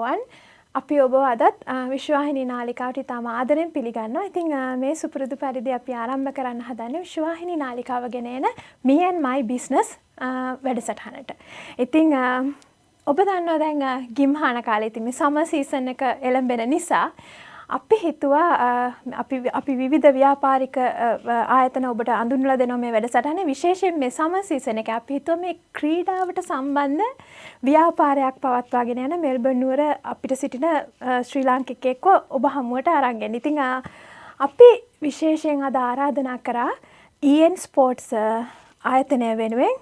තෙරුවන් අපි ඔබ අදත් විශ්වවාහිනී නාලිකාවට ඉතාම ආදරෙන් පිළිගන්නවා. ඉතින් මේ සුපුරුදු පරිදි අපි ආරම්භ කරන්න හදන්නේ විශ්වවාහිනී නාලිකාව ගෙන එන Me and My Business වැඩසටහනට. ඉතින් ඔබ දන්නවා දැන් ගිම්හාන කාලේ ඉතින් මේ සමර් සීසන් එක එළඹෙන නිසා අපි හිතුවා අපි විවිධ ව්‍යාපාරික ආයතන ඔබට අඳුන්වලා දෙනවා මේ වැඩසටහනේ. විශේෂයෙන් මේ සමර් සීසන් එකේ අපි හිතුවා මේ ක්‍රීඩාවට සම්බන්ධ ව්‍යාපාරයක් පවත්වාගෙන යන මෙල්බර්න් නුවර අපිට සිටින ශ්‍රී ලාංකිකයෙක්ව ඔබ හමුවට අරන් ගෙන්න. ඉතින් අපි විශේෂයෙන් අද ආරාධනා කරා EN Sports ආයතනය වෙනුවෙන්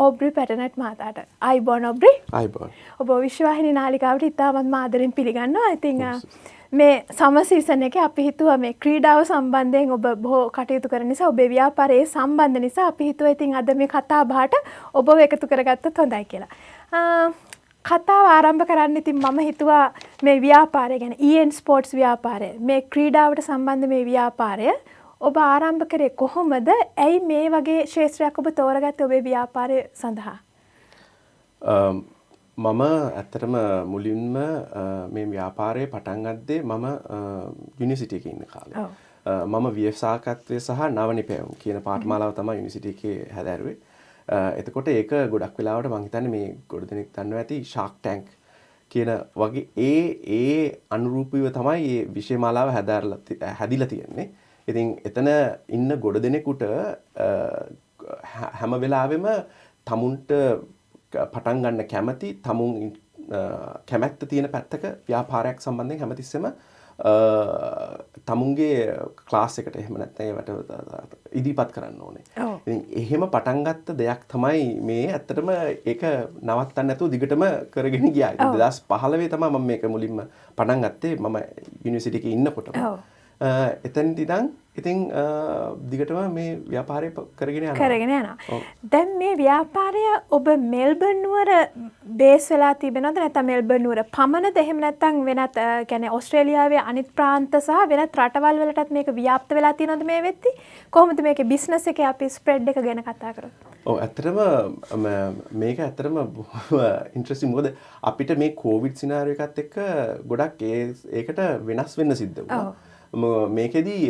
ඔබ්‍රි පැටනට් මහතාට. අයිබෝන් ඔබ්‍රි. අයිබෝන්. ඔබ විශ්වවාහිනී නාලිකාවට ඉතාමත් ආදරෙන් පිළිගන්නවා. ඉතින් මේ සමර් සීසන් එකේ අපි හිතුවා මේ ක්‍රීඩාව සම්බන්ධයෙන් ඔබ බොහෝ කටයුතු කරන නිසා ඔබේ ව්‍යාපාරයේ සම්බන්ධ නිසා අපි හිතුවා ඉතින් අද මේ කතා බහට ඔබව එකතු කරගත්තොත් හොඳයි කියලා. කතාව ආරම්භ කරන්න ඉතින් මම හිතුවා මේ ව්‍යාපාරය ගැන EN Sports ව්‍යාපාරය මේ ක්‍රීඩාවට සම්බන්ධ මේ ව්‍යාපාරය ඔබ ආරම්භ කරේ කොහොමද? ඇයි මේ වගේ ක්ෂේත්‍රයක් ඔබ තෝරගත්තේ ඔබේ ව්‍යාපාරය සඳහා? මම ඇත්තටම මුලින්ම මේ ව්‍යාපාරය පටන් ගත්තේ මම යුනිවර්සිටි එකේ ඉන්න කාලේ. මම ව්‍යවසායකත්වය සහ නව නිපැයුම් කියන පාඨමාලාව තමයි යුනිවර්සිටි එකේ හැදෑරුවේ. එතකොට ඒක ගොඩක් වෙලාවට මම හිතන්නේ මේ ගොඩ දෙනෙක් දන්නවා ඇති Shark Tank කියන වගේ ඒ අනුරූපීව තමයි මේ විෂයමාලාව හැදිලා තියෙන්නේ. ඉතින් එතන ඉන්න ගොඩ දෙනෙකුට හැම වෙලාවෙම තමුන්ට පටන් ගන්න කැමති තමුන් කැමැත්ත තියෙන පැත්තක ව්‍යාපාරයක් සම්බන්ධයෙන් හැමතිස්සෙම තමුන්ගේ ක්ලාස් එකට එහෙම නැත්නම් ඒවට ඉදිරිපත් කරන්න ඕනේ. ඉතින් එහෙම පටන් ගත්ත දෙයක් තමයි මේ ඇත්තටම ඒක නවත්තන්න නැතුව දිගටම කරගෙන ගියා. 2015 තමයි මම මේක මුලින්ම පටන් ගත්තේ මම යුනිවර්සිටි එකේ ඉන්නකොටම. එතනදී ඉතින් දිගටම මේ ව්‍යාපාරය කරගෙන යනවා. දැන් මේ ව්‍යාපාරය ඔබ මෙල්බර්න් නුවර බේස් වෙලා තිබෙනවද නැත්නම් මෙල්බර්න් නුවර පමණද? එහෙම නැත්නම් වෙනත් කියන්නේ ඕස්ට්‍රේලියාවේ අනිත් ප්‍රාන්ත සහ වෙනත් රටවල් වලටත් මේක ව්‍යාප්ත වෙලා තියෙනවද මේ වෙද්දි? කොහොමද මේකේ බිස්නස් එකේ අපි ස්ප්‍රෙඩ් එක ගැන කතා කරොත්? ඔව් ඇත්තටම මේක ඇත්තටම ඉන්ටරෙස්ටිං. මොකද අපිට මේ කොවිඩ් සිනාරියෝ එකත් එක්ක ගොඩක් ඒකට වෙනස් වෙන්න සිද්ධ වුණා. මේකෙදී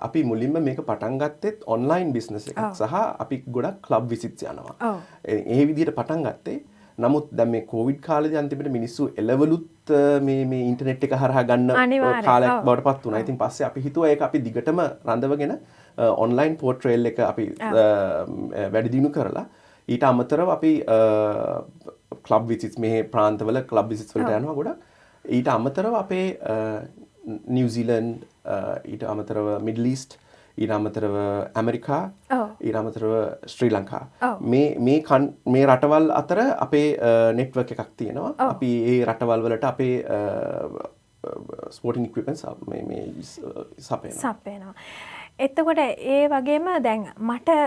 අපි මුලින්ම මේක පටන් ගත්තෙත් ඔන්ලයින් බිස්නස් එකක් සහ අපි ගොඩක් ක්ලබ් විසිට්ස් යනවා. ඒ විදිහට පටන් ගත්තේ. නමුත් දැන් මේ කොවිඩ් කාලේදී අන්තිමට මිනිස්සු එළවලුත් මේ ඉන්ටර්නෙට් එක හරහා ගන්න කාලයක් බවට පත් වුණා. ඉතින් පස්සේ අපි හිතුවා ඒක අපි දිගටම රඳවගෙන ඔන්ලයින් පෝර්ට්‍රේල් එක අපි වැඩි දියුණු කරලා ඊට අමතරව අපි ක්ලබ් විසිට්ස් මේ ප්‍රාන්තවල ක්ලබ් විසිට්ස් වලට යනවා ගොඩක්. ඊට අමතරව අපේ නිව්සීලන්ඩ් ඊට අමතරව මිඩල් ඊස්ට් ඊට අමතරව ඇමරිකා ඊට අමතරව ශ්‍රී ලංකා මේ රටවල් අතර අපේ නෙට්වර්ක් එකක් තියෙනවා. අපි ඒ රටවල් වලට අපේ ස්පෝර්ටින් ඉක්විප්මන්ට්ස් මේ සපයනවා. එතකොට ඒ වගේම දැන් මට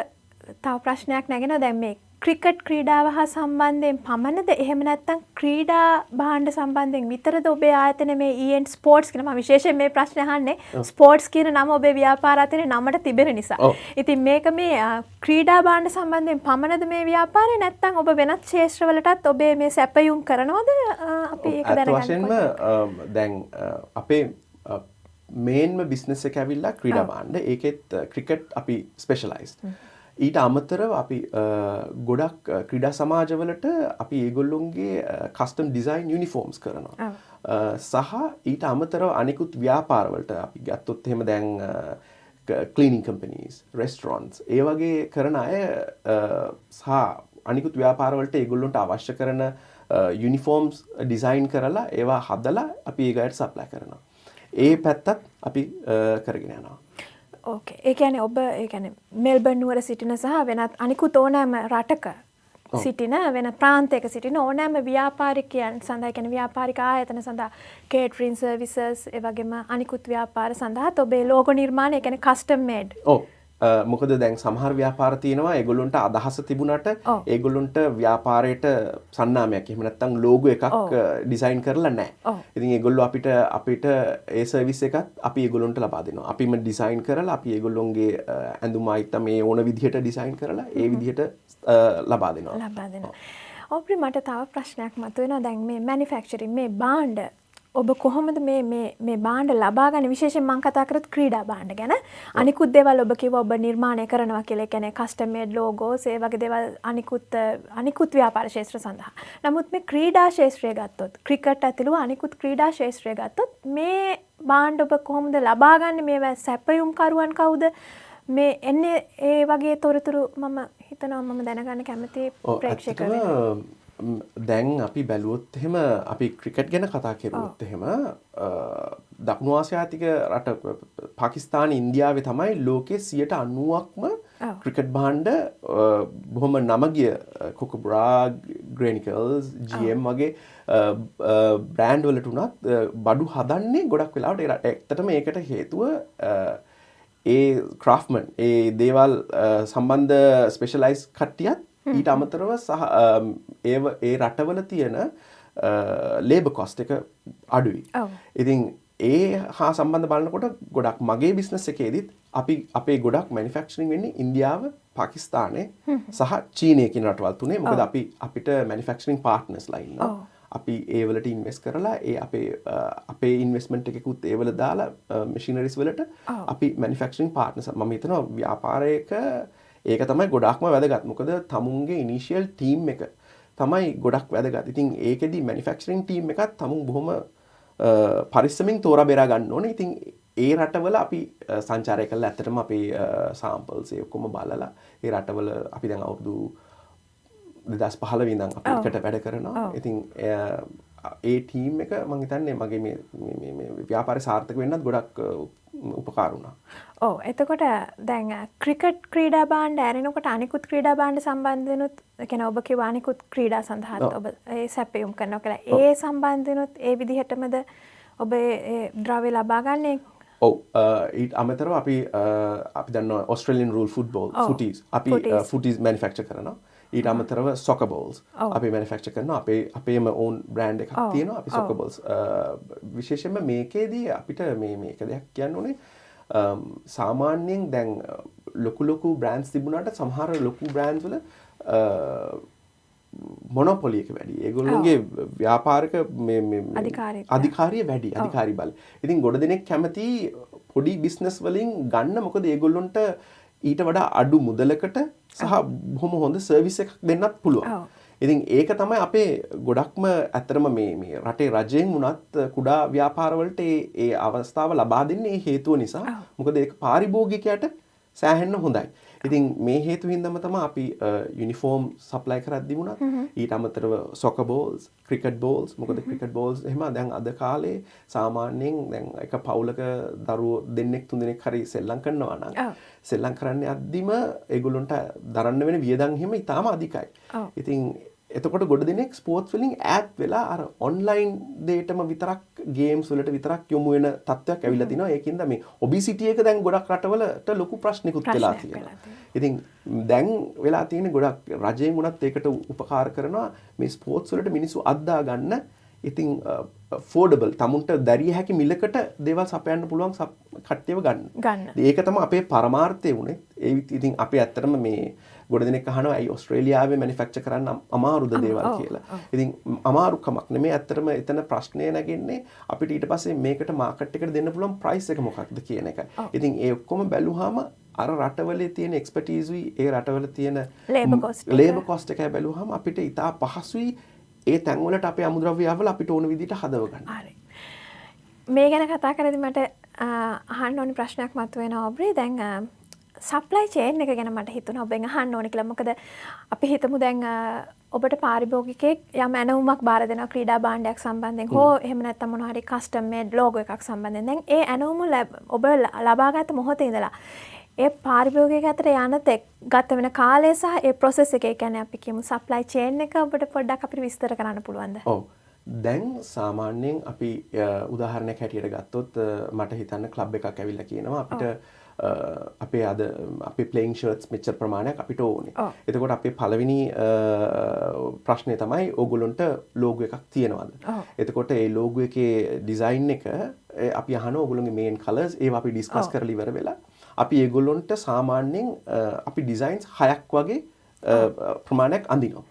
තව ප්‍රශ්නයක් නැගෙනවා. දැන් මේ ක්‍රිකට් ක්‍රීඩාව හා සම්බන්ධයෙන් පමණද එහෙම නැත්නම් ක්‍රීඩා භාණ්ඩ සම්බන්ධයෙන් විතරද ඔබේ ආයතන මේ EN Sports කියන මම විශේෂයෙන් මේ ප්‍රශ්නේ අහන්නේ ස්පෝර්ට්ස් කියන නම ඔබේ ව්‍යාපාර අතරින් නමට තිබෙන නිසා. ඉතින් මේක මේ ක්‍රීඩා භාණ්ඩ සම්බන්ධයෙන් පමණද මේ ව්‍යාපාරය නැත්නම් ඔබ වෙනත් ක්ෂේත්‍රවලටත් ඔබේ මේ සැපයුම් කරනවද? අපි ඒක දැනගන්න. දැන් අපේ මේන්ම බිස්නස් එක ඇවිල්ලා ක්‍රීඩා භාණ්ඩ. ඒකෙත් ක්‍රිකට් අපි ස්පෙෂලායිස්ඩ්. ඊට අමතරව අපි ගොඩක් ක්‍රීඩා සමාජවලට අපි ඒගොල්ලොන්ගේ කස්ටම් ඩිසයින් යුනිෆෝම්ස් කරනවා. සහ ඊට අමතරව අනිකුත් ව්‍යාපාරවලට අපි ගත්තොත් එහෙම දැන් ක්ලීනින් කම්පනීස්, රෙස්ටොරන්ට්ස් ඒ වගේ කරන අය සහ අනිකුත් ව්‍යාපාරවලට ඒගොල්ලොන්ට අවශ්‍ය කරන යුනිෆෝම්ස් ඩිසයින් කරලා ඒවා හදලා අපි ඒකට සප්ලයි කරනවා. ඒ පැත්තත් අපි කරගෙන යනවා. ඕකේ. ඒ කියන්නේ ඔබ ඒ කියන්නේ මෙල්බර්න් නුවර සිටින සහ වෙනත් අනිකුත් ඕනෑම රටක සිටින වෙන ප්‍රාන්තයක සිටින ඕනෑම ව්‍යාපාරිකයන් සඳහා කියන්නේ ව්‍යාපාරික ආයතන සඳහා කේටරින් සර්විසස් ඒ වගේම අනිකුත් ව්‍යාපාර සඳහා ඔබේ ලෝගෝ නිර්මාණය කියන්නේ කස්ටම් මේඩ්. ඔව්. මොකද දැන් සමහර ව්‍යාපාර තියෙනවා ඒගොල්ලොන්ට අදහස තිබුණාට ඒගොල්ලොන්ට ව්‍යාපාරයට සන්නාමයක් එහෙම නැත්නම් ලෝගෝ එකක් ඩිසයින් කරලා නැහැ. ඉතින් ඒගොල්ලෝ අපිට ඒ සර්විස් එකත් අපි ඒගොල්ලොන්ට ලබා දෙනවා. අපිම ඩිසයින් කරලා අපි ඒගොල්ලොන්ගේ ඇඳුම් ආයිත්ත මේ ඕන විදිහට ඩිසයින් කරලා ඒ විදිහට ලබා දෙනවා. ඔබ්‍රි මට තව ප්‍රශ්නයක් මතුවෙනවා. දැන් මේ මැනුෆැක්චරින් මේ භාණ්ඩ ඔබ කොහොමද මේ බාණ්ඩ ලබා ගන්න විශේෂයෙන් මම කතා කරත් ක්‍රීඩා බාණ්ඩ ගැන අනිකුත් දේවල් ඔබ කිව්වා ඔබ නිර්මාණය කරනවා කියලා. ඒ කියන්නේ කස්ටම් මේඩ් ලෝගෝස් ඒ වගේ දේවල් අනිකුත් ව්‍යාපාර ක්ෂේත්‍ර සඳහා. නමුත් මේ ක්‍රීඩා ක්ෂේත්‍රය ගත්තොත් ක්‍රිකට් ඇතුළු අනිකුත් ක්‍රීඩා ක්ෂේත්‍රය ගත්තොත් මේ බාණ්ඩ ඔබ කොහොමද ලබා ගන්න? මේවා සැපයුම් කරුවන් කවුද? මේ එන්නේ ඒ වගේ තොරතුරු මම හිතනවා මම දැනගන්න කැමතියි ප්‍රේක්ෂකයන්. දැන් අපි බැලුවොත් එහෙම අපි ක්‍රිකට් ගැන කතා කරුවොත් එහෙම දකුණු ආසියාතික රට පාකිස්තාන ඉන්දියාවේ තමයි ලෝකයේ 90%ක්ම ක්‍රිකට් භාණ්ඩ බොහොම නමගිය කොකබ්‍රා ග්‍රේනිකල්ස් GM වගේ බ්‍රෑන්ඩ් වලට උනත් බඩු හදන්නේ ගොඩක් වෙලාවට ඇත්තටම ඒකට හේතුව ඒ ක්‍රාෆ්ට්මන් ඒ දේවල් සම්බන්ධ ස්පෙෂලායිස් කට්ටියත් ඊට අමතරව සහ ඒ රටවල තියෙන ලේබර් කොස්ට් එක අඩුයි. ඉතින් ඒ හා සම්බන්ධ බලනකොට ගොඩක් මගේ බිස්නස් එකේදීත් අපි අපේ ගොඩක් මැනුෆැක්චරින් වෙන්නේ ඉන්දියාව, පාකිස්තානයේ සහ චීනයේ කියන රටවල් තුනේ. මොකද අපිට මැනුෆැක්චරින් පාර්ට්නර්ස්ලා ඉන්නවා. අපි ඒ වලට ඉන්වෙස්ට් කරලා ඒ අපේ ඉන්වෙස්ට්මන්ට් එකකුත් ඒ වල දාලා මැෂිනරිස් වලට අපි මැනුෆැක්චරින් පාර්ට්නර්ස් මම හිතනවා ව්‍යාපාරයක ඒක තමයි ගොඩක්ම වැදගත්. මොකද තමුන්ගේ ඉනිෂියල් ටීම් එක තමයි ගොඩක් වැදගත්. ඉතින් ඒකෙදි මැනුෆැක්චරින් ටීම් එකත් තමුන් බොහොම පරිස්සමින් තෝරා බේරා ගන්න ඕනේ. ඉතින් ඒ රටවල අපි සංචාරය කළා ඇත්තටම අපේ සාම්පල්ස් ඒ ඔක්කොම බලලා ඒ රටවල අපි දැන් අවුරුදු 2015 ඉඳන් අපි එකට වැඩ කරනවා. ඉතින් ඒ ටීම් එක මම හිතන්නේ මගේ මේ ව්‍යාපාරය සාර්ථක වෙන්නත් ගොඩක් උපකාර වුණා. ඔව් එතකොට දැන් ක්‍රිකට් ක්‍රීඩා භාණ්ඩ ඇරෙනකොට අනිකුත් ක්‍රීඩා භාණ්ඩ සම්බන්ධනොත් ඒ කියන්නේ ඔබ කිව්වා අනිකුත් ක්‍රීඩා සඳහා ඔබ ඒ සැපයුම් කරනවා කියලා. ඒ සම්බන්ධනොත් ඒ විදිහටමද ඔබ ඒ ද්‍රව්‍ය ලබා ගන්නේ? ඔව් ඊට අමතරව අපි දන්නවා ඔස්ට්‍රේලියන් රූල් ෆුට්බෝල් ෆුටීස් අපි ෆුටීස් මැනුෆැක්චර් කරනවා. ඊට අමතරව සොකර් බෝල්ස් අපි මැනුෆැක්චර් කරනවා. අපේම ඕන් බ්‍රෑන්ඩ් එකක් තියෙනවා. අපි සොකර් බෝල්ස් විශේෂයෙන්ම මේකේදී අපිට මේක දෙයක් කියන්න ඕනේ. සාමාන්‍යයෙන් දැන් ලොකු බ්‍රෑන්ඩ්ස් තිබුණාට සමහර ලොකු බ්‍රෑන්ඩ්ස් වල මොනොපොලි එක වැඩි. ඒගොල්ලෝගේ ව්‍යාපාරික අධිකාරිය වැඩි. අධිකාරී බල. ඉතින් ගොඩ දෙනෙක් කැමති පොඩි බිස්නස් වලින් ගන්න. මොකද ඒගොල්ලොන්ට ඊට වඩා අඩු මුදලකට සහ බොහොම හොඳ සර්විස් එකක් දෙන්නත් පුළුවන්. ඉතින් ඒක තමයි අපේ ගොඩක්ම ඇත්තටම මේ රටේ රජයෙන් වුණත් කුඩා ව්‍යාපාරවලට ඒ අවස්ථාව ලබා දෙන්නේ හේතුව නිසා. මොකද ඒක පාරිභෝගිකයට සෑහෙන්න හොඳයි. ඉතින් මේ හේතු හින්දාම තමයි අපි යුනිෆෝම් සප්ලයි කරද්දී වුණත් ඊට අමතරව සොකර් බෝල්ස්, ක්‍රිකට් බෝල්ස්. මොකද ක්‍රිකට් බෝල්ස් එහෙම දැන් අද කාලේ සාමාන්‍යයෙන් දැන් එක පවුලක දරුවෝ දෙන්නෙක් තුන්දෙනෙක් හරි සෙල්ලම් කරනවා නම් සෙල්ලම් කරන්න යද්දිම ඒගොල්ලන්ට දරන්න වෙන වියදම් හිම ඉතාම අධිකයි. ඉතින් එතකොට ගොඩ දෙනෙක් ස්පෝර්ට්ස් වලින් ඈත් වෙලා අර ඔන්ලයින් දේටම විතරක් ගේම්ස් වලට විතරක් යොමු වෙන තත්ත්වයක් ඇවිල්ලා තිනවා. ඒකින්ද මේ ඔබිසිටි එක දැන් ගොඩක් රටවලට ලොකු ප්‍රශ්නිකුත් වෙලා තියෙනවා. ඉතින් දැන් වෙලා තියෙන්නේ ගොඩක් රජයෙන් උනත් ඒකට උපකාර කරනවා මේ ස්පෝර්ට්ස් වලට මිනිස්සු අද්දා ගන්න. ඉතින් affordable තමුන්ට දැරිය හැකි මිලකට දේවල් සපයන්න පුළුවන් කට්ටියව ගන්න. ඒක තමයි අපේ පරමාර්ථය උනේ. ඒ ඉතින් අපි ඇත්තටම මේ ගොඩ දෙනෙක් අහනවා ඇයි ඕස්ට්‍රේලියාවේ මැනුෆැක්චර් කරන්න අමාරුද දේවල් කියලා. ඉතින් අමාරුකමක් නෙමෙයි. ඇත්තටම එතන ප්‍රශ්නය නැගෙන්නේ අපිට ඊට පස්සේ මේකට මාකට් එකට දෙන්න පුළුවන් ප්‍රයිස් එක මොකක්ද කියන එකයි. ඉතින් ඒ ඔක්කොම බැලුවාම අර රටවලේ තියෙන එක්ස්පර්ටීස්ුයි ඒ රටවල තියෙන ලේබර් කොස්ට් එකයි බැලුවාම අපිට ඉතා පහසුයි ඒ තැන්වලට අපේ අමුද්‍රව්‍ය යවලා අපිට ඕන විදිහට හදව ගන්න. හරි. මේ ගැන කතා කරද්දි මට අහන්න ඕනි ප්‍රශ්නයක් මතුවෙනවා ඔබ්‍රි. දැන් සප්ලයි චේන් එක ගැන මට හිතුණා ඔබෙන් අහන්න ඕනි කියලා. මොකද අපි හිතමු දැන් ඔබට පාරිභෝගිකයෙක් යම් ඇනවුමක් බාර දෙනවා ක්‍රීඩා භාණ්ඩයක් සම්බන්ධයෙන් හෝ එහෙම නැත්නම් මොනවා හරි කස්ටම් මේඩ් ලෝගෝ එකක් සම්බන්ධයෙන්. දැන් ඒ ඇනවුම ඔබ ලබාගත් මොහොතේ ඉඳලා ඒ පාරිභෝගිකයෙක් අතර යන තෙක් ගත වෙන කාලය සහ ඒ process එක, ඒ කියන්නේ අපි කියමු supply chain එක ඔබට පොඩ්ඩක් අපිට විස්තර කරන්න පුළුවන්ද? ඔව්. දැන් සාමාන්‍යයෙන් අපි උදාහරණයක් හැටියට ගත්තොත් මට හිතන්න ක්ලබ් එකක් ඇවිල්ලා කියනවා අපිට අපේ playing shirts මෙච්චර ප්‍රමාණයක් අපිට ඕනේ. එතකොට අපේ පළවෙනි ප්‍රශ්නේ තමයි ඕගොල්ලන්ට ලෝගෝ එකක් තියෙනවද? එතකොට ඒ ලෝගෝ එකේ ඩිසයින් එක අපි අහනවා ඕගොල්ලන්ගේ main colors ඒවා අපි ඩිස්කස් කරලා ඉවර වෙලා අපි ඒගොල්ලන්ට සාමාන්‍යයෙන් අපි ඩිසයින්ස් 6ක් වගේ ප්‍රමාණයක් අඳිනවා.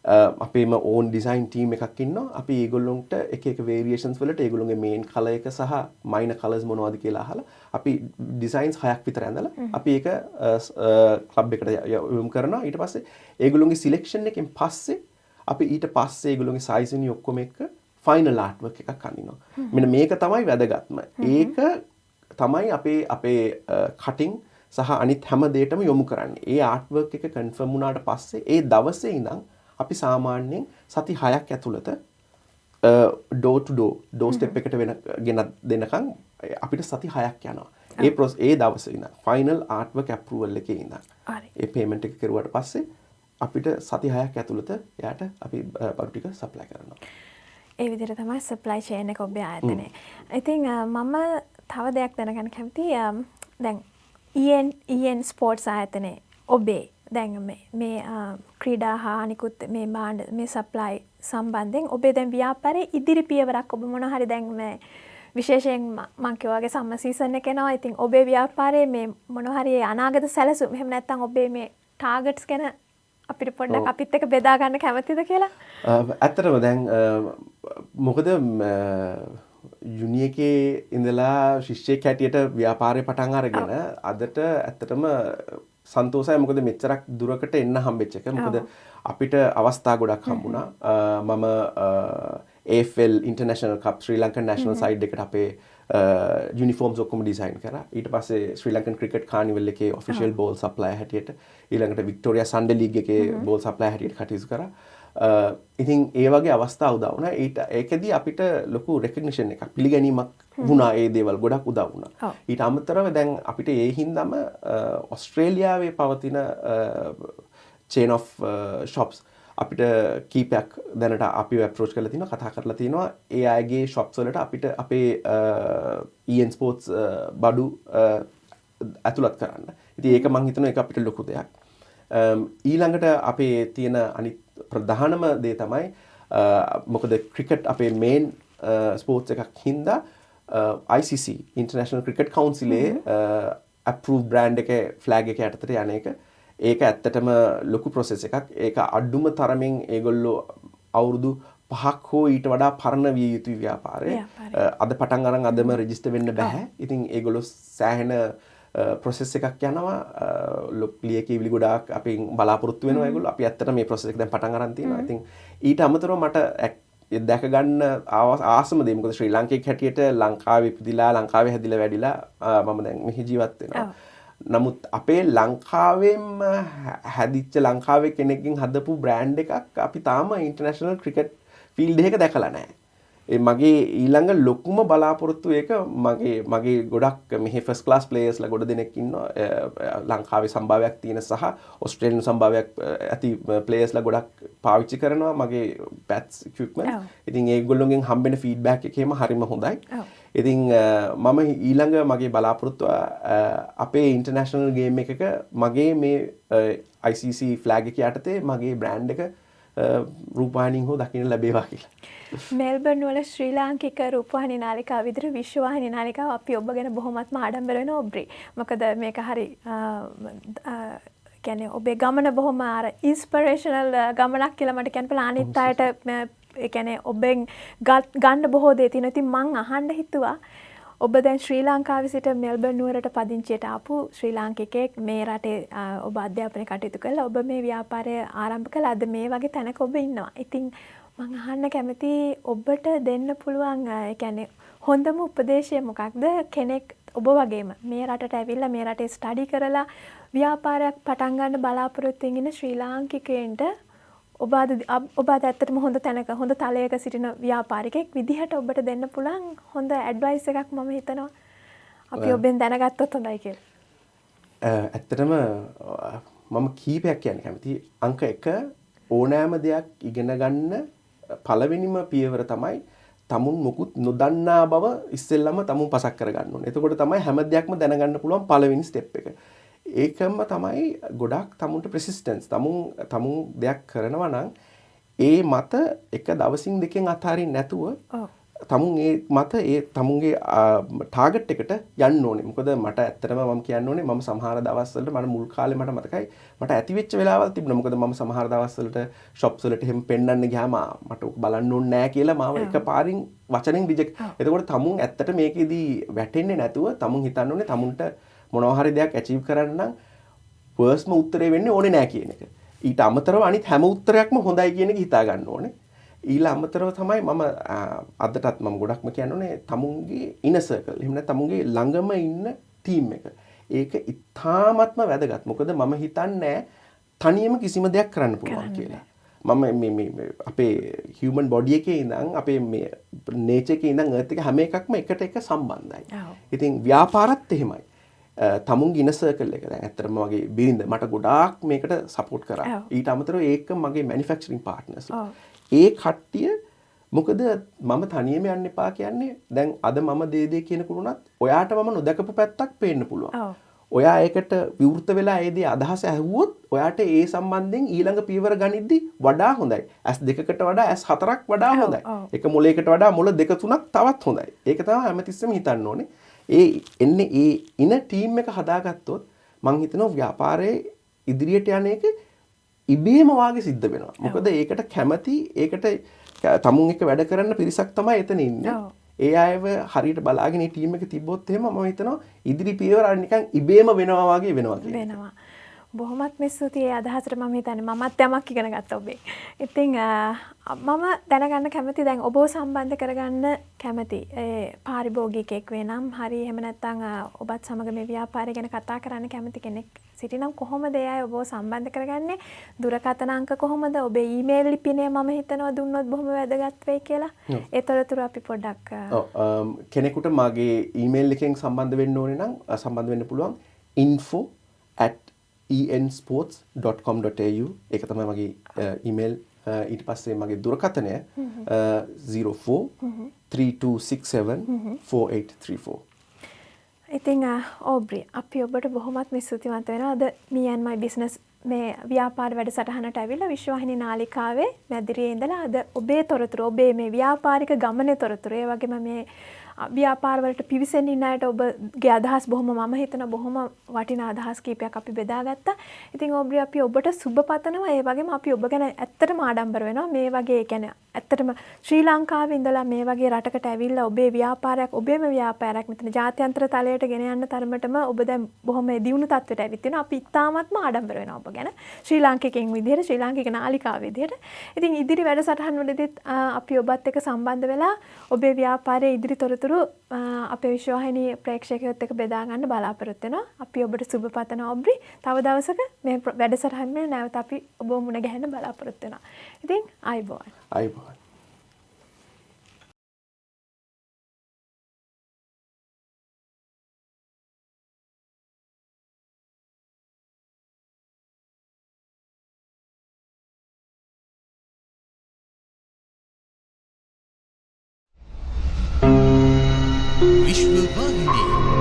අපේම ඕන් ඩිසයින් ටීම් එකක් ඉන්නවා. අපි ඒගොල්ලොන්ට එක එක වේරියේෂන්ස් වලට ඒගොල්ලොන්ගේ මේන් කලර් එක සහ මයිනර් කලර්ස් මොනවද කියලා අහලා අපි ඩිසයින්ස් 6ක් විතර ඇඳලා අපි ඒක ක්ලබ් එකට යොමු කරනවා. ඊට පස්සේ ඒගොල්ලොන්ගේ සිලෙක්ෂන් එකෙන් පස්සේ අපි ඊට පස්සේ ඒගොල්ලොන්ගේ සයිස් වෙනි ඔක්කොම එක්ක ෆයිනල් ආර්ට් වර්ක් එකක් අඳිනවා. මෙන්න මේක තමයි වැදගත්ම. ඒක තමයි අපේ කටින් සහ අනිත් හැම දෙයකටම යොමු කරන්නේ. ඒ ආර්ට් වර්ක් එක කන්ෆර්ම් වුණාට පස්සේ ඒ දවසේ ඉඳන් අපි සාමාන්‍යයෙන් සති 6ක් ඇතුළත ඩෝර් ටු ඩෝර් ස්ටෙප් එකට ගෙන දෙනකන් අපිට සති 6ක් යනවා. ඒ දවසේ ඉඳන් ෆයිනල් ආර්ට් වර්ක් අප්‍රූවල් එකේ ඉඳන් ඒ පේමන්ට් එක කරුවාට පස්සේ අපිට සති 6ක් ඇතුළත එයාට අපි බඩු ටික සප්ලයි කරනවා. ඒ විදිහට තමයි සප්ලයි චේන් එක ඔබේ ආයතනයේ. ඉතින් මම තව දෙයක් දැනගන්න කැමතියි. දැන් EN ස්පෝර්ට්ස් ආයතනයේ ඔබේ දැන් මේ ක්‍රීඩා හා අනිකුත් මේ භාණ්ඩ මේ සප්ලයි සම්බන්ධයෙන් ඔබේ දැන් ව්‍යාපාරයේ ඉදිරි පියවරක් ඔබ මොන හරි දැන් මේ විශේෂයෙන් මම කියවාගේ සම්මර් සීසන් එක එනවා. ඉතින් ඔබේ ව්‍යාපාරයේ මේ මොන හරි අනාගත සැලසුම් එහෙම නැත්නම් ඔබේ මේ ටාගට්ස් ගැන අපිට පොඩ්ඩක් අපිත් එක්ක බෙදා ගන්න කැමතිද කියලා? ඇත්තටම දැන් මොකද යුනියකේ ඉඳලා ශිෂ්‍යයෙක් හැටියට ව්‍යාපාරේ පටන් අරගෙන අදට ඇත්තටම සන්තෝෂයි. මොකද මෙච්චරක් දුරකට එන්න හම්බෙච්ච එක. මොකද අපිට අවස්ථා ගොඩක් හම්බුණා. මම AFL International Cup ශ්‍රී ලංකන් නැෂනල් සයිඩ් එකට අපේ යුනිෆෝම්ස් ඔක්කොම ඩිසයින් කරා. ඊට පස්සේ ශ්‍රී ලංකන් ක්‍රිකට් කානිවල් එකේ ඔෆිෂියල් බෝල් සප්ලයර් හැටියට ඊළඟට වික්ටෝරියා සන්ඩේ ලීග් එකේ බෝල් සප්ලයර් හැටියට කටයුතු කරා. ඉතින් ඒ වගේ අවස්ථා උදා වුණා. ඒකෙදී අපිට ලොකු රෙකග්නිෂන් එකක් පිළිගැනීමක් වුණා. ඒ දේවල් ගොඩක් උදා වුණා. ඊට අමතරව දැන් අපිට ඒ හින්දාම ඔස්ට්‍රේලියාවේ පවතින chain of shops අපිට කීපයක් දැනට අපිව අප්‍රෝච් කරලා තිනවා, කතා කරලා තිනවා. ඒ අයගේ shops වලට අපිට අපේ EN Sports බඩු ඇතුළත් කරන්න. ඉතින් ඒක මම හිතනවා ඒක අපිට ලොකු දෙයක්. ඊළඟට අපේ තියෙන අනිත් ප්‍රධානම දේ තමයි මොකද ක්‍රිකට් අපේ මේන් ස්පෝර්ට්ස් එකක් හින්දා ICC International Cricket Council approved brand එකේ flag එක යටතට යන එක. ඒක ඇත්තටම ලොකු process එකක්. ඒක අඩුම තරමින් ඒගොල්ලෝ අවුරුදු 5ක් හෝ ඊට වඩා පරණ විය යුතු ව්‍යාපාරය. අද පටන් අරන් අදම රෙජිස්ටර් වෙන්න බෑ. ඉතින් ඒගොල්ලෝ සෑහෙන process එකක් යනවා. ලියකියවිලි ගොඩාක් අපෙන් බලාපොරොත්තු වෙනවා ඒගොල්ලෝ. අපි ඇත්තට මේ process එක දැන් පටන් අරන් තියෙනවා. ඉතින් ඊට අමතරව මට දැක ගන්න ආසම දේ මොකද ශ්‍රී ලාංකිකයෙක් හැටියට ලංකාවේ ඉපදිලා ලංකාවේ හැදිලා වැඩිලා මම දැන් මෙහි ජීවත් වෙනවා. නමුත් අපේ ලංකාවෙම හැදිච්ච ලංකාවේ කෙනෙක්ගෙන් හදපු බ්‍රෑන්ඩ් එකක් අපි තාම ඉන්ටර්නැෂනල් ක්‍රිකට් ෆීල්ඩ් එකක දැකලා නැහැ. මගේ ඊළඟ ලොකුම බලාපොරොත්තු එක මගේ ගොඩක් මෙහි ෆස්ට් ක්ලාස් ප්ලේයර්ස්ලා ගොඩ දෙනෙක් ඉන්නවා. ලංකාවේ සම්භාවයක් තියෙන සහ ඕස්ට්‍රේලියානු සම්භාවයක් ඇති ප්ලේයර්ස්ලා ගොඩක් පාවිච්චි කරනවා මගේ පැට්ස් ඉක්විප්මන්ට්. ඉතින් ඒගොල්ලොන්ගෙන් හම්බෙන ෆීඩ්බැක් එකේම හරිම හොඳයි. ඉතින් මම ඊළඟ මගේ බලාපොරොත්තුව අපේ ඉන්ටර්නැෂනල් ගේම් එකක මගේ මේ ICC ෆ්ලැග් එක යටතේ මගේ බ්‍රෑන්ඩ් එක රූපවාහිනියෙන් හෝ දකින්න ලැබේවා කියලා. මෙල්බර්න් වල ශ්‍රී ලාංකික රූපවාහිනී නාලිකාව විදිහට විශ්වවාහිනී නාලිකාව අපි ඔබ ගැන බොහොමත්ම ආඩම්බර වෙනවා ඔබ්‍රි. මොකද මේක හරි කියන්නේ ඔබේ ගමන බොහොම අර ඉන්ස්පිරේෂනල් ගමනක් කියලා මට කියන්න පුළුවන්. අනිත් අයට ඒ කියන්නේ ඔබෙන් ගන්න බොහෝ දේ තියෙනවා. ඉතින් මං අහන්න හිතුවා ඔබ දැන් ශ්‍රී ලංකාවේ සිට මෙල්බර්න් නුවරට පදිංචියට ආපු ශ්‍රී ලාංකිකයෙක් මේ රටේ ඔබ අධ්‍යාපනය කටයුතු කළා. ඔබ මේ ව්‍යාපාරය ආරම්භ කළා. අද මේ වගේ තැනක ඔබ ඉන්නවා. ඉතින් මං අහන්න කැමති ඔබට දෙන්න පුළුවන් ඒ කියන්නේ හොඳම උපදේශය මොකක්ද? කෙනෙක් ඔබ වගේම මේ රටට ඇවිල්ලා මේ රටේ ස්ටඩි කරලා ව්‍යාපාරයක් පටන් ගන්න බලාපොරොත්තු වෙන ශ්‍රී ලාංකිකයන්ට ඔබ ඇත්තටම හොඳ තැනක හොඳ තලයක සිටින ව්‍යාපාරිකයෙක් විදිහට ඔබට දෙන්න පුළුවන් හොඳ ඇඩ්වයිස් එකක් මම හිතනවා අපි ඔබෙන් දැනගත්තොත් හොඳයි කියලා. ඇත්තටම මම කීපයක් කියන්න කැමතියි. අංක 1 ඕනෑම දෙයක් ඉගෙන ගන්න පළවෙනිම පියවර තමයි තමුන් මොකුත් නොදන්නා බව ඉස්සෙල්ලම තමුන් පසක් කරගන්න ඕනේ. එතකොට තමයි හැම දෙයක්ම දැනගන්න පුළුවන් පළවෙනි ස්ටෙප් එක. ඒකම තමයි ගොඩක් තමුන්ට ප්‍රෙසිස්ටන්ස්. තමුන් දෙයක් කරනවා නම් ඒ මත එක දවසින් දෙකෙන් අතාරින්න නැතුව තමුන් ඒ මත ඒ තමුන්ගේ ටාගට් එකට යන්න ඕනේ. මොකද මට ඇත්තටම මම කියන්න ඕනේ මම සමහර දවස්වලට මම මුල් කාලේ මට මතකයි මට ඇති වෙච්ච වෙලාවල් තිබුණා. මොකද මම සමහර දවස්වලට shops වලට එහෙම පෙන්නන්න ගියාම මට ඔක බලන්න ඕනේ නෑ කියලා මාව එකපාරින් වචනෙන් රිජෙක්ට්. එතකොට තමුන් ඇත්තට මේකෙදී වැටෙන්නේ නැතුව තමුන් හිතන්න ඕනේ තමුන්ට මොනවා හරි දෙයක් achieve කරන්න නම් ෆර්ස්ට්ම උත්තරේ වෙන්නේ ඕනේ නෑ කියන එක. ඊට අමතරව අනිත් හැම උත්තරයක්ම හොඳයි කියන එක හිතා ගන්න ඕනේ. ඊළ අමතරව තමයි මම අදටත් මම ගොඩක්ම කියන්නේ තමුන්ගේ ඉන සර්කල්. එහෙම නැත්නම් තමුන්ගේ ළඟම ඉන්න ටීම් එක. ඒක ඉතාමත්ම වැදගත්. මොකද මම හිතන්නේ තනියම කිසිම දෙයක් කරන්න පුළුවන් කියලා. මම මේ අපේ හියුමන් බොඩි එකේ ඉඳන් අපේ මේ නේචර් එකේ ඉඳන් අර්ත් එක හැම එකක්ම එකට එක සම්බන්ධයි. ඉතින් ව්‍යාපාරත් එහෙමයි. තමුන්ගේ ඉන සර්කල් එක දැන් ඇත්තටම මගේ බිරිඳ මට ගොඩාක් මේකට සපෝට් කරා. ඊට අමතරව ඒක මගේ මැනුෆැක්චරින් පාර්ට්නර්ස්. ඒ කට්ටිය මොකද මම තනියම යන්න එපා කියන්නේ දැන් අද මම දේ කියනකොට උනත් ඔයාට මම නොදකපු පැත්තක් පේන්න පුළුවන්. ඔයා ඒකට විවෘත වෙලා ඒ දේ අදහස ඇහුවොත් ඔයාට ඒ සම්බන්ධයෙන් ඊළඟ පියවර ගනිද්දි වඩා හොඳයි. S2කට වඩා S4ක් වඩා හොඳයි. එක මොලේකට වඩා මොල 2 3ක් තවත් හොඳයි. ඒක තමයි හැමතිස්සෙම හිතන්න ඕනේ. ඒ එන්නේ ඒ ඉන ටීම් එක හදාගත්තොත් මං හිතනවා ව්‍යාපාරයේ ඉදිරියට යන එක ඉබේම වාගේ සිද්ධ වෙනවා. මොකද ඒකට කැමති ඒකට තමුන් එක වැඩ කරන්න පිරිසක් තමයි එතන ඉන්නේ. ඒ අයව හරියට බලාගෙන මේ ටීම් එක තිබ්බොත් එහෙම මම හිතනවා ඉදිරි පියවර නිකන් ඉබේම වෙනවා වාගේ වෙනවා කියලා. වෙනවා. බොහොමත් ස්තුතියි ඒ අදහසට මම හිතන්නේ මමත් යමක් ඉගෙන ගත්තා ඔබේ. ඉතින් මම දැනගන්න කැමති දැන් ඔබව සම්බන්ධ කරගන්න කැමති. ඒ පාරිභෝගිකයෙක් වෙනම් හරි එහෙම නැත්නම් ඔබත් සමග මේ ව්‍යාපාරය ගැන කතා කරන්න කැමති කෙනෙක් සිටිනම් කොහොමද ඒ අය ඔබව සම්බන්ධ කරගන්නේ? දුරකථන අංක කොහොමද? ඔබේ ඊමේල් ලිපිනය මම හිතනවා දුන්නොත් බොහොම වැදගත් වෙයි කියලා. ඒ තොරතුරු අපි පොඩ්ඩක් කෙනෙකුට මගේ ඊමේල් එකෙන් සම්බන්ධ වෙන්න ඕනේ නම් සම්බන්ධ වෙන්න පුළුවන් info@ensports.com.au ඒක තමයි මගේ ඊමේල්. ඊට පස්සේ මගේ දුරකථනය 04 3267 4834. ඉතින් ඕබ්‍රි අපි ඔබට බොහොමත් ස්තුතිවන්ත වෙනවා. අද me and my business මේ ව්‍යාපාර වැඩසටහනට ඇවිල්ලා විශ්වවාහිනී නාලිකාවේ මැදිරියේ ඉඳලා අද ඔබේ තොරතුරු ඔබේ මේ ව්‍යාපාරික ගමනේ තොරතුරු ඒ වගේම මේ ව්‍යාපාර වලට පිවිසෙන්න ඉන්න අයට ඔබගේ අදහස් බොහොම මම හිතන බොහොම වටිනා අදහස් කීපයක් අපි බෙදාගත්තා. ඉතින් ඕබ්‍රි අපි ඔබට සුබ පතනවා. ඒ වගේම අපි ඔබ ගැන ඇත්තටම ආඩම්බර වෙනවා. මේ වගේ කියන්නේ ඇත්තටම ශ්‍රී ලංකාවේ ඉඳලා මේ වගේ රටකට ඇවිල්ලා ඔබේ ව්‍යාපාරයක් ඔබේම ව්‍යාපාරයක් මෙතන ජාත්‍යන්තර තලයට ගෙන යන්න තරමටම ඔබ දැන් බොහොම දියුණු තත්ත්වයට ඇවිත් වෙනවා. අපි ඉතාමත්ම ආඩම්බර වෙනවා ඔබ ගැන. ශ්‍රී ලාංකිකෙන් විදිහට ශ්‍රී ලාංකික නාලිකාව විදිහට. ඉතින් ඉදිරි වැඩසටහන් වලදීත් අපි ඔබත් එක්ක සම්බන්ධ වෙලා ඔබේ ව්‍යාපාරයේ ඉදිරි තොරතුරු අපේ විශ්වවාහිනී ප්‍රේක්ෂකයොත් එක්ක බෙදා ගන්න බලාපොරොත්තු වෙනවා. අපි ඔබට සුබ පතනවා ඔබ්‍රි. තව දවසක මේ වැඩසටහන් වල නැවත අපි ඔබ මුණ ගැහෙන්න බලාපොරොත්තු වෙනවා. ඉතින් ආයිබෝවන්. ආයිබෝවන්. विश्ववाहिनी